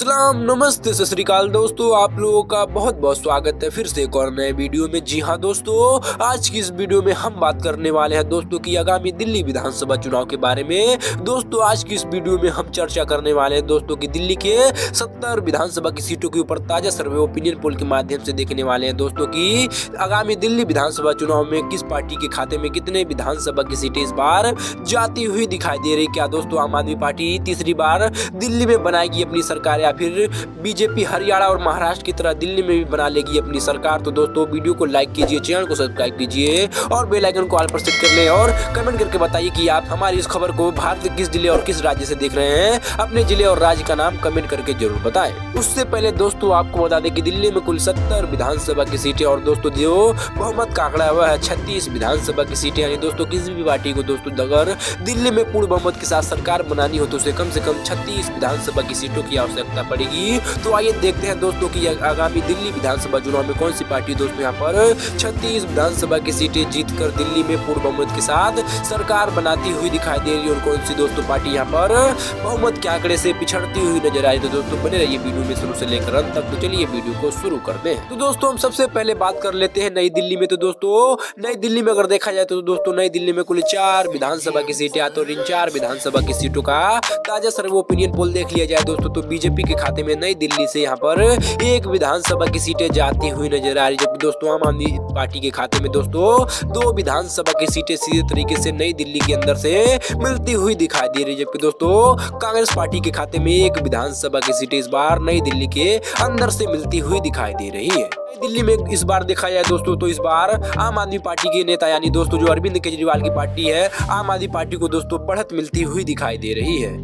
सलाम नमस्ते सत श्री अकाल दोस्तों, आप लोगों का बहुत बहुत स्वागत है फिर से एक और नए वीडियो में। जी हाँ दोस्तों, आज की इस वीडियो में हम बात करने वाले हैं दोस्तों की आगामी दिल्ली विधानसभा चुनाव के बारे में। दोस्तों आज की इस वीडियो में हम चर्चा करने वाले हैं दोस्तों की दिल्ली के 70 विधानसभा की सीटों के ऊपर ताजा सर्वे ओपिनियन पोल के माध्यम से देखने वाले हैं दोस्तों की आगामी दिल्ली विधानसभा चुनाव में किस पार्टी के खाते में कितने विधानसभा की सीटें इस बार जाती हुई दिखाई दे रही। क्या दोस्तों आम आदमी पार्टी तीसरी बार दिल्ली में बनाएगी अपनी सरकार या फिर बीजेपी हरियाणा और महाराष्ट्र की तरह दिल्ली में भी बना लेगी अपनी सरकार? तो दोस्तों वीडियो को लाइक कीजिए, चैनल को सब्सक्राइब कीजिए और बेल आइकन को ऑल पर सेट कर लें और कमेंट करके बताइए कि आप हमारी इस खबर को भारत के किस जिले और किस राज्य से देख रहे हैं। अपने जिले और राज्य का नाम कमेंट करके जरूर बताएं। उससे पहले दोस्तों आपको बता दें कि दिल्ली में कुल 70 विधानसभा की सीटें और दोस्तों जो बहुमत का आंकड़ा हुआ है 36 विधानसभा की सीटें। यानी दोस्तों किसी भी पार्टी को दोस्तों अगर दिल्ली में पूर्ण बहुमत के साथ सरकार बनानी हो तो उसे कम से कम 36 विधानसभा की सीटों की आवश्यकता पड़ेगी। तो आइए देखते हैं दोस्तों की आगामी दिल्ली विधानसभा चुनाव में कौन सी पार्टी दोस्तों यहाँ पर 36 विधानसभा की सीटें जीतकर दिल्ली में पूर्ण बहुमत के साथ सरकार बनाती हुई दिखाई दे रही है और कौन सी दोस्तों पार्टी यहाँ पर बहुमत के आंकड़े से पिछड़ती हुई नजर आ रही है। तो दोस्तों बने रहिए वीडियो में शुरू से लेकर अंत तक। तो चलिए वीडियो को शुरू करते हैं। तो दोस्तों हम सबसे पहले बात कर लेते हैं नई दिल्ली में। तो दोस्तों नई दिल्ली में अगर देखा जाए तो दोस्तों नई दिल्ली में कुल 4 विधानसभा की सीटें आती है और इन 4 विधानसभा की सीटों का ताजा सर्वे ओपिनियन पोल देख लिया जाए दोस्तों तो बीजेपी के खाते में नई दिल्ली से यहाँ पर 1 विधानसभा की सीटें जाती हुई नजर आ रही है, जबकि दोस्तों आम आदमी पार्टी के खाते में दोस्तों 2 विधानसभा की सीटें सीधे तरीके से नई दिल्ली के अंदर से मिलती हुई दिखाई दे रही है, जबकि दोस्तों कांग्रेस पार्टी के खाते में 1 विधानसभा की सीटें इस बार नई दिल्ली के अंदर से मिलती हुई दिखाई दे रही है। दिल्ली में इस बार देखा जाए दोस्तों तो इस बार आम आदमी पार्टी के नेता यानी दोस्तों जो अरविंद केजरीवाल की पार्टी है आम आदमी पार्टी को दोस्तों बढ़त मिलती हुई दिखाई दे रही है।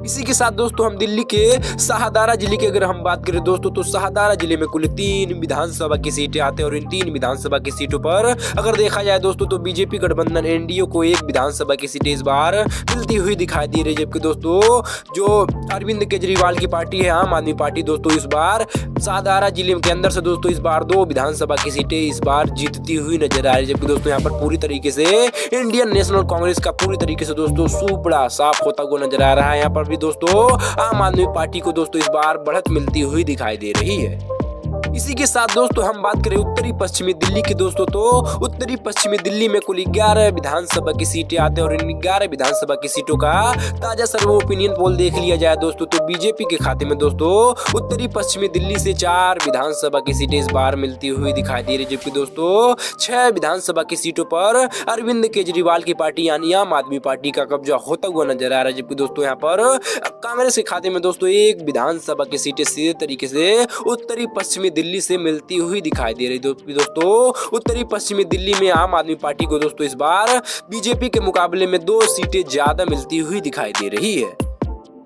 इसी के साथ दोस्तों हम दिल्ली के शाहदारा जिले की अगर हम बात करें दोस्तों तो शाहदारा जिले में कुल 3 विधानसभा की सीटें आते हैं और इन 3 विधानसभा की सीटों पर अगर देखा जाए दोस्तों तो बीजेपी गठबंधन एनडीए को 1 विधानसभा की सीटें इस बार मिलती हुई दिखाई दे रही है, जबकि दोस्तों जो अरविंद केजरीवाल की पार्टी है आम आदमी पार्टी दोस्तों इस बार शाहदारा जिले के अंदर से दोस्तों इस बार 2 विधानसभा की सीटें इस बार जीतती हुई नजर आ रही है, जबकि दोस्तों यहाँ पर पूरी तरीके से इंडियन नेशनल कांग्रेस का पूरी तरीके से दोस्तों सुपड़ा साफ होता हुआ नजर आ रहा है। यहाँ पर भी दोस्तों आम आदमी पार्टी को दोस्तों इस बार बढ़त मिलती हुई दिखाई दे रही है। इसी के साथ दोस्तों हम बात करें उत्तरी पश्चिमी दिल्ली की दोस्तों तो उत्तरी पश्चिमी दिल्ली में कुल 11 विधानसभा की सीटें आते हैं और इन 11 विधानसभा की सीटों का ताजा सर्वे ओपिनियन पोल देख लिया जाए दोस्तों तो बीजेपी के खाते में दोस्तों उत्तरी पश्चिमी दिल्ली से 4 विधानसभा की सीटें इस बार मिलती हुई दिखाई दे रही है, जबकि दोस्तों 6 विधानसभा की सीटों पर अरविंद केजरीवाल की पार्टी यानी आम आदमी पार्टी का कब्जा होता हुआ नजर आ रहा है, जबकि दोस्तों यहाँ पर कांग्रेस के खाते में दोस्तों 1 विधानसभा की सीटें सीधे तरीके से उत्तरी पश्चिमी दिल्ली से मिलती हुई दिखाई दे रही है। दोस्तों उत्तरी पश्चिमी दिल्ली में आम आदमी पार्टी को दोस्तों इस बार बीजेपी के मुकाबले में 2 सीटें ज्यादा मिलती हुई दिखाई दे रही है।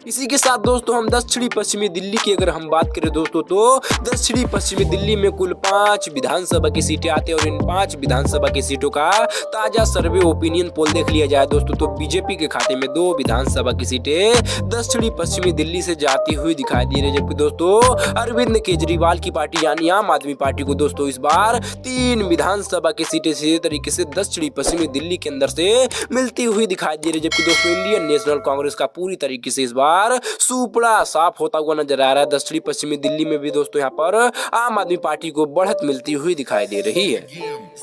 इसी के साथ दोस्तों हम दक्षिणी पश्चिमी दिल्ली की अगर हम बात करें दोस्तों तो दक्षिणी पश्चिमी दिल्ली में कुल 5 विधानसभा की सीटें आती है और इन 5 विधानसभा की सीटों का ताजा सर्वे ओपिनियन पोल देख लिया जाए दोस्तों तो बीजेपी के खाते में 2 विधानसभा की सीटें दक्षिणी पश्चिमी दिल्ली से जाती हुई दिखाई दे रही है, जबकि दोस्तों अरविंद केजरीवाल की पार्टी यानी आम आदमी पार्टी को दोस्तों इस बार 3 विधानसभा की सीटें सीधे तरीके से दक्षिणी पश्चिमी दिल्ली के अंदर से मिलती हुई दिखाई दे रही है, जबकि दोस्तों इंडियन नेशनल कांग्रेस का पूरी तरीके से इस बार सुपड़ा साफ होता हुआ नजर आ रहा है। दक्षिणी पश्चिमी दिल्ली में भी दोस्तों यहाँ पर आम आदमी पार्टी को बढ़त मिलती हुई दिखाई दे रही है।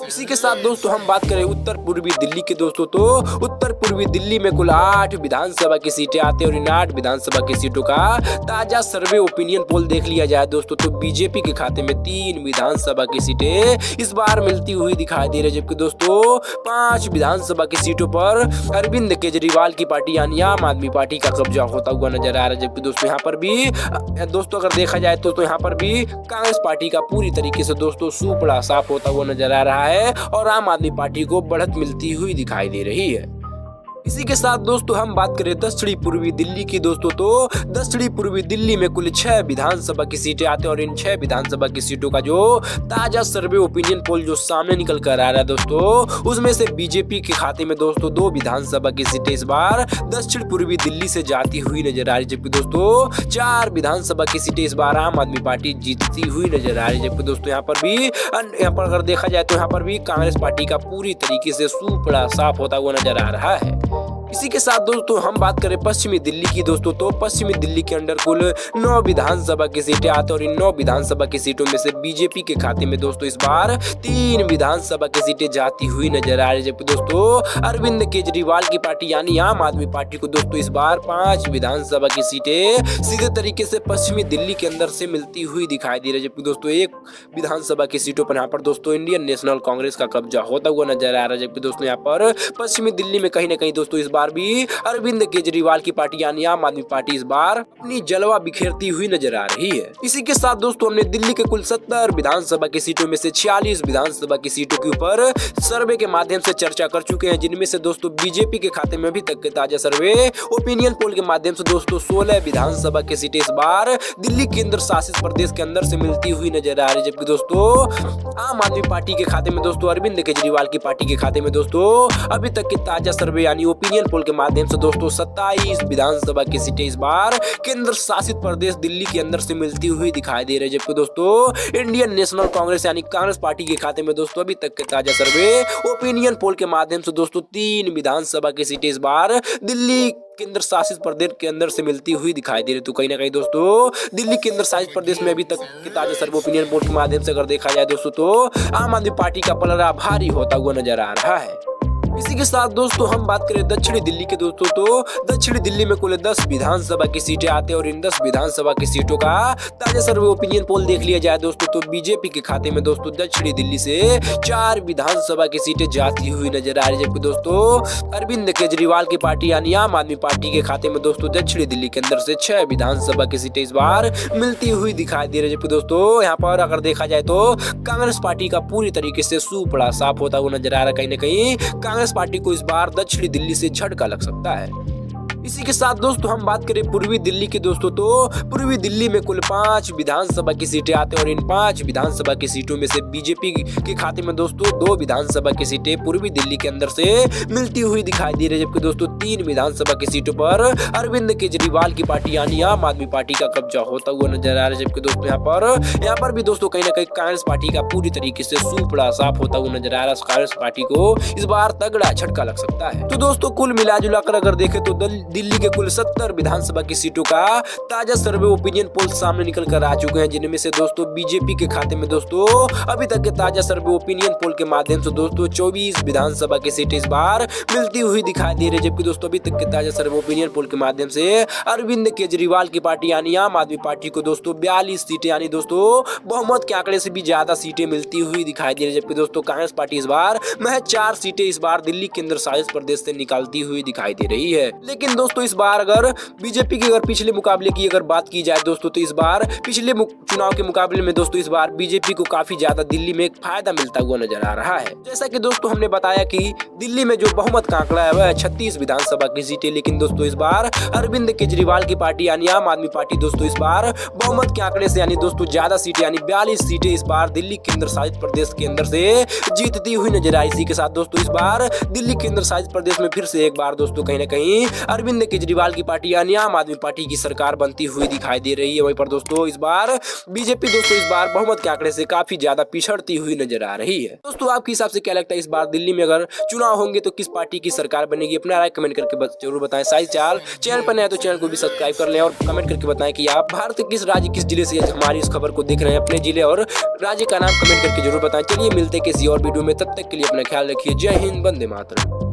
इसी के साथ दोस्तों हम बात करें उत्तर पूर्वी दिल्ली की दोस्तों तो उत्तर पूर्वी दिल्ली में कुल 8 विधानसभा की सीटें आती है और इन 8 विधानसभा की सीटों का ताजा सर्वे ओपिनियन पोल देख लिया जाए दोस्तों तो बीजेपी के खाते में 3 विधानसभा की सीटें इस बार मिलती हुई दिखाई दे रही है, जबकि दोस्तों 5 विधानसभा की सीटों पर अरविंद केजरीवाल की पार्टी यानी आम आदमी पार्टी का कब्जा होता हुआ नजर आ रहा है, जबकि दोस्तों यहाँ पर भी दोस्तों अगर देखा जाए तो यहाँ पर भी कांग्रेस पार्टी का पूरी तरीके से दोस्तों सुपड़ा साफ होता हुआ नजर आ रहा है और आम आदमी पार्टी को बढ़त मिलती हुई दिखाई दे रही है। इसी के साथ दोस्तों हम बात करें दक्षिणी पूर्वी दिल्ली की दोस्तों तो दक्षिणी पूर्वी दिल्ली में कुल 6 विधानसभा की सीटें आते हैं और इन 6 विधानसभा की सीटों का जो ताजा सर्वे ओपिनियन पोल जो सामने निकल कर आ रहा है दोस्तों उसमें से बीजेपी के खाते में दोस्तों 2 विधानसभा की सीटें इस बार दक्षिण पूर्वी दिल्ली से जाती हुई नजर आ रही है, जबकि दोस्तों 4 विधानसभा की सीटें इस बार आम आदमी पार्टी जीतती हुई नजर आ रही है, जबकि दोस्तों यहाँ पर अगर देखा जाए तो यहाँ पर भी कांग्रेस पार्टी का पूरी तरीके से सुपड़ा साफ होता हुआ नजर आ रहा है। इसी के साथ दोस्तों हम बात करें पश्चिमी दिल्ली की दोस्तों, तो पश्चिमी दिल्ली के अंदर कुल 9 विधानसभा की सीटें आती और इन 9 विधानसभा की सीटों में से बीजेपी के खाते में दोस्तों इस बार 3 विधानसभा की सीटें जाती हुई नजर आ रही है। जबकि दोस्तों अरविंद केजरीवाल की पार्टी यानी आम आदमी पार्टी को दोस्तों इस बार 5 विधानसभा की सीटें सीधे तरीके से पश्चिमी दिल्ली के अंदर से मिलती हुई दिखाई दे रही है। जबकि दोस्तों एक विधानसभा की सीटों पर यहाँ पर दोस्तों इंडियन नेशनल कांग्रेस का कब्जा होता हुआ नजर आ रहा है। जबकि दोस्तों यहाँ पर पश्चिमी दिल्ली में कहीं ना कहीं दोस्तों इस बार भी अरविंद केजरीवाल की पार्टी यानी आम आदमी पार्टी इस बार अपनी जलवा बिखेरती हुई नजर आ रही है। इसी के साथ दोस्तों हमने दिल्ली के कुल 70 विधानसभा की सीटों में से 46 विधानसभा की सीटों के ऊपर सर्वे के माध्यम से चर्चा कर चुके हैं, जिनमें से दोस्तों बीजेपी के खाते में अभी तक के ताजा सर्वे ओपिनियन पोल के माध्यम से दोस्तों 16 विधानसभा की सीटें इस बार दिल्ली केंद्र शासित प्रदेश के अंदर से मिलती हुई नजर आ रही है। जबकि दोस्तों आम आदमी पार्टी के खाते में दोस्तों अरविंद केजरीवाल की पार्टी के खाते में दोस्तों अभी तक के ताजा सर्वे यानी ओपिनियन पोल के माध्यम से दोस्तों 27 विधानसभा की सीटें इस बार केंद्र शासित प्रदेश दिल्ली के अंदर से मिलती हुई दिखाई दे रही है। जबकि दोस्तों इंडियन नेशनल कांग्रेस यानी कांग्रेस पार्टी के खाते में दोस्तों अभी तक के ताजा सर्वे ओपिनियन पोल के माध्यम से दोस्तों 3 विधानसभा की सीटें इस बार दिल्ली केंद्र शासित प्रदेश के अंदर से मिलती हुई दिखाई दे रही। तो कहीं ना कहीं दोस्तों दिल्ली केंद्र शासित प्रदेश में अभी तक के ताजा सर्वे ओपिनियन पोल के माध्यम से अगर देखा जाए दोस्तों तो आम आदमी पार्टी का पलड़ा भारी होता हुआ नजर आ रहा है। इसी के साथ दोस्तों हम बात करें दक्षिणी दिल्ली के दोस्तों, तो दक्षिणी दिल्ली में कुल 10 विधानसभा की सीटें आते हैं और इन 10 विधानसभा की सीटों का ताजा सर्वे ओपिनियन पोल देख लिया जाए दोस्तों तो बीजेपी के खाते में दोस्तों दक्षिणी दिल्ली से 4 विधानसभा की सीटें जाती हुई नजर आ रही है। जबकि दोस्तों अरविंद केजरीवाल की पार्टी यानी आम आदमी पार्टी के खाते में दोस्तों दक्षिणी दिल्ली के अंदर से 6 विधानसभा की सीटें इस बार मिलती हुई दिखाई दे रही है। जबकि दोस्तों यहाँ पर अगर देखा जाए तो कांग्रेस पार्टी का पूरी तरीके से सूपड़ा साफ होता हुआ नजर आ रहा है। कहीं ना कहीं कांग्रेस पार्टी को इस बार दक्षिणी दिल्ली से झटका लग सकता है। इसी के साथ दोस्तों हम बात करें पूर्वी दिल्ली की दोस्तों, तो पूर्वी दिल्ली में कुल 5 विधानसभा की सीटें आते हैं और इन 5 विधानसभा की सीटों में से बीजेपी के खाते में दोस्तों 2 विधानसभा की सीटें पूर्वी दिल्ली के अंदर से मिलती हुई दिखाई दे रही है। जबकि दोस्तों 3 विधानसभा की सीटों पर अरविंद केजरीवाल की पार्टी यानी आम आदमी पार्टी का कब्जा होता हुआ नजर आ रहा है। जबकि दोस्तों यहाँ पर भी दोस्तों कहीं ना कहीं कांग्रेस पार्टी का पूरी तरीके से सूपड़ा साफ होता हुआ नजर आ रहा है। कांग्रेस पार्टी को इस बार तगड़ा झटका लग सकता है। तो दोस्तों कुल मिलाजुला कर अगर देखें तो दिल्ली के कुल 70 विधानसभा की सीटों का ताजा सर्वे ओपिनियन पोल सामने निकल कर आ चुके हैं, जिनमें से दोस्तों बीजेपी के खाते में दोस्तों अभी तक के ताजा सर्वे ओपिनियन पोल के माध्यम से दोस्तों 24 विधानसभा की सीटें इस बार मिलती हुई दिखाई दे रही है। जबकि दोस्तों अभी तक के ताजा सर्वे ओपिनियन पोल के माध्यम से अरविंद केजरीवाल की पार्टी यानी आम आदमी पार्टी को दोस्तों 42 सीटें यानी दोस्तों बहुमत के आंकड़े से भी ज्यादा सीटें मिलती हुई दिखाई दे रही है। जबकि दोस्तों कांग्रेस पार्टी इस बार महज 4 सीटें इस बार दिल्ली केंद्र शासित प्रदेश से निकालती हुई दिखाई दे रही है। लेकिन दोस्तों इस बार अगर बीजेपी के अगर पिछले मुकाबले की अगर बात की जाए दोस्तों तो इस बार पिछले चुनाव के मुकाबले में दोस्तों इस बार बीजेपी को काफी ज्यादा दिल्ली में एक फायदा मिलता हुआ नजर आ रहा है। जैसा कि दोस्तों हमने बताया कि दिल्ली में जो बहुमत का आंकड़ा है वह 36 विधानसभा की सीटें, लेकिन दोस्तों इस बार अरविंद केजरीवाल की पार्टी यानी आम आदमी पार्टी दोस्तों इस बार बहुमत के आंकड़े से यानी दोस्तों ज्यादा सीटें यानी 42 सीटें इस बार दिल्ली केंद्र शासित प्रदेश के अंदर से जीतती हुई नजर आई। इसी के साथ दोस्तों इस बार दिल्ली केंद्र शासित प्रदेश में फिर से एक बार दोस्तों कहीं ना कहीं अरविंद केजरीवाल की पार्टी यानी आम आदमी पार्टी की सरकार बनती हुई दिखाई दे रही है। वहीं पर दोस्तों इस बार बीजेपी दोस्तों इस बार बहुमत के आंकड़े से काफी ज्यादा पिछड़ती हुई नजर आ रही है। दोस्तों आपके हिसाब से क्या लगता है इस बार दिल्ली में अगर चुनाव होंगे तो किस पार्टी की सरकार बनेगी? अपना राय कमेंट करके जरूर बताएं। साइज चाल चैनल पर नया तो चैनल को भी सब्सक्राइब कर लें और कमेंट करके बताएं कि आप भारत के किस राज्य किस जिले से हमारी इस खबर को देख रहे हैं। अपने जिले और राज्य का नाम कमेंट करके जरूर बताएं। चलिए मिलते किसी और वीडियो में, तब तक के लिए अपना ख्याल रखिए। जय हिंद, वंदे मातरम।